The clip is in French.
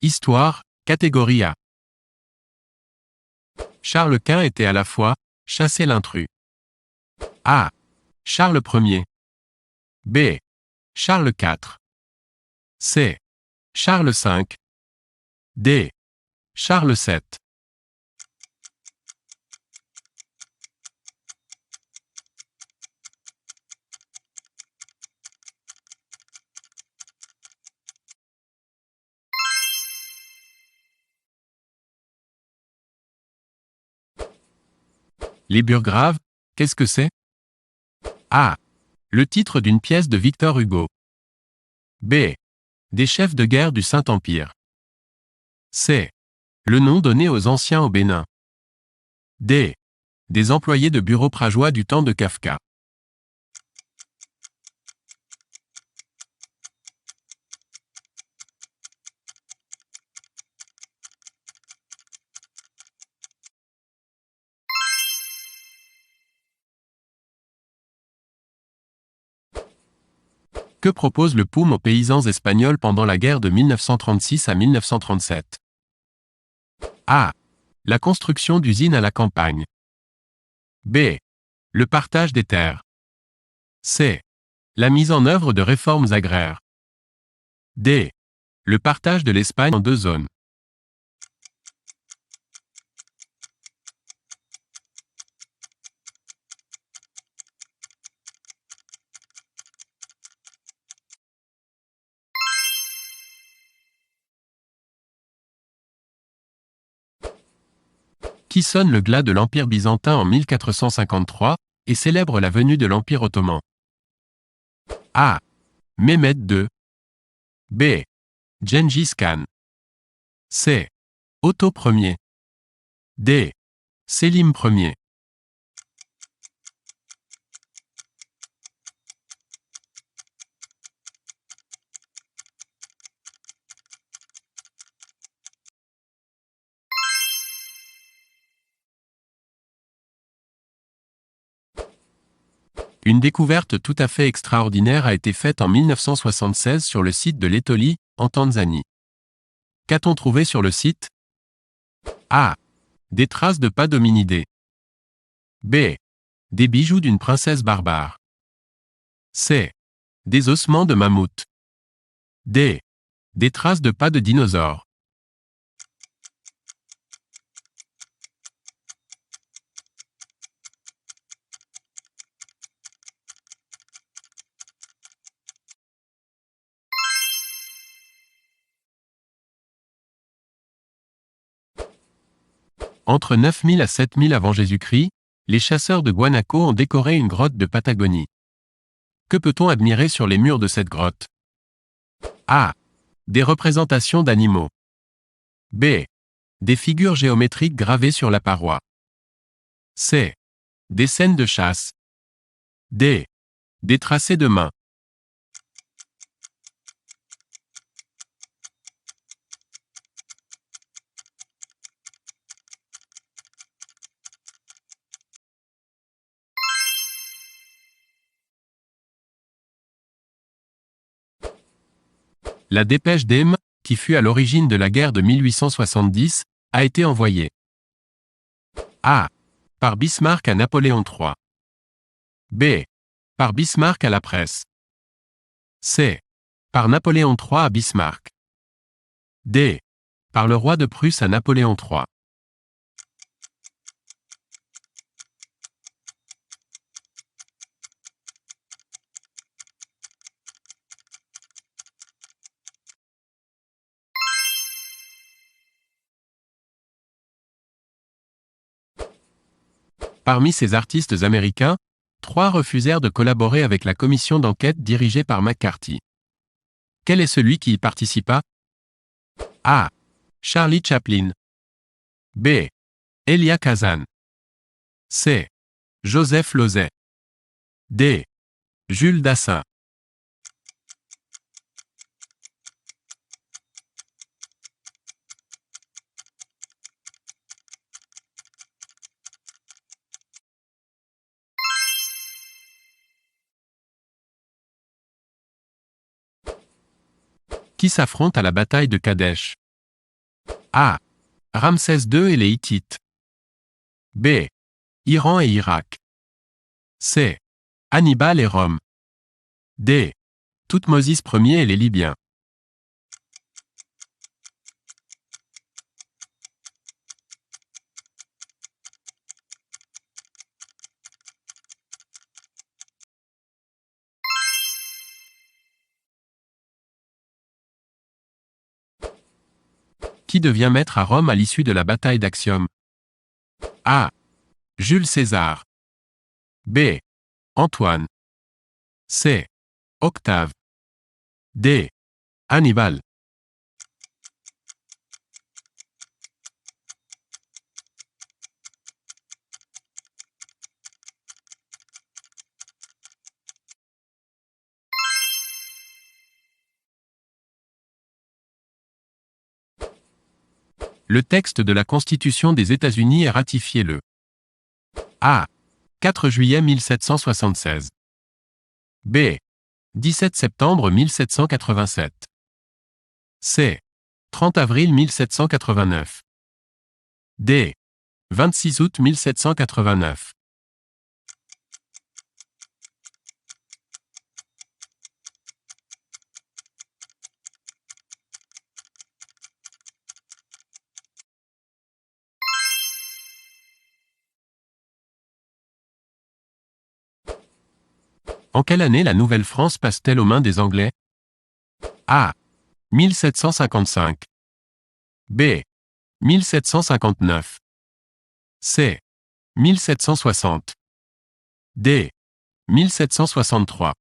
Histoire, catégorie A. Charles Quint était à la fois « chasser l'intrus ». A. Charles Ier. B. Charles IV. C. Charles V. D. Charles VII. Les burgraves, qu'est-ce que c'est? A. Le titre d'une pièce de Victor Hugo. B. Des chefs de guerre du Saint-Empire. C. Le nom donné aux anciens au Bénin. D. Des employés de bureau prageois du temps de Kafka. Que propose le POUM aux paysans espagnols pendant la guerre de 1936 à 1937? A. La construction d'usines à la campagne. B. Le partage des terres. C. La mise en œuvre de réformes agraires. D. Le partage de l'Espagne en 2 zones. Qui sonne le glas de l'Empire byzantin en 1453 et célèbre la venue de l'Empire ottoman? A. Mehmed II. B. Gengis Khan. C. Otto Ier. D. Sélim Ier. Une découverte tout à fait extraordinaire a été faite en 1976 sur le site de l'Étolie, en Tanzanie. Qu'a-t-on trouvé sur le site? A. Des traces de pas d'hominidés. B. Des bijoux d'une princesse barbare. C. Des ossements de mammouth. D. Des traces de pas de dinosaures. Entre 9000 à 7000 avant Jésus-Christ, les chasseurs de Guanaco ont décoré une grotte de Patagonie. Que peut-on admirer sur les murs de cette grotte? A. Des représentations d'animaux. B. Des figures géométriques gravées sur la paroi. C. Des scènes de chasse. D. Des tracés de mains. La dépêche d'Aisne, qui fut à l'origine de la guerre de 1870, a été envoyée. A. Par Bismarck à Napoléon III. B. Par Bismarck à la presse. C. Par Napoléon III à Bismarck. D. Par le roi de Prusse à Napoléon III. Parmi ces artistes américains, 3 refusèrent de collaborer avec la commission d'enquête dirigée par McCarthy. Quel est celui qui y participa? A. Charlie Chaplin. B. Elia Kazan. C. Joseph Losey. D. Jules Dassin. Qui s'affrontent à la bataille de Kadesh? A. Ramsès II et les Hittites. B. Iran et Irak. C. Hannibal et Rome. D. Thoutmôsis Ier et les Libyens. Qui devient maître à Rome à l'issue de la bataille d'Actium? A. Jules César. B. Antoine. C. Octave. D. Hannibal. Le texte de la Constitution des États-Unis est ratifié le A. 4 juillet 1776. B. 17 septembre 1787. C. 30 avril 1789. D. 26 août 1789. En quelle année la Nouvelle-France passe-t-elle aux mains des Anglais? A. 1755. B. 1759. C. 1760. D. 1763.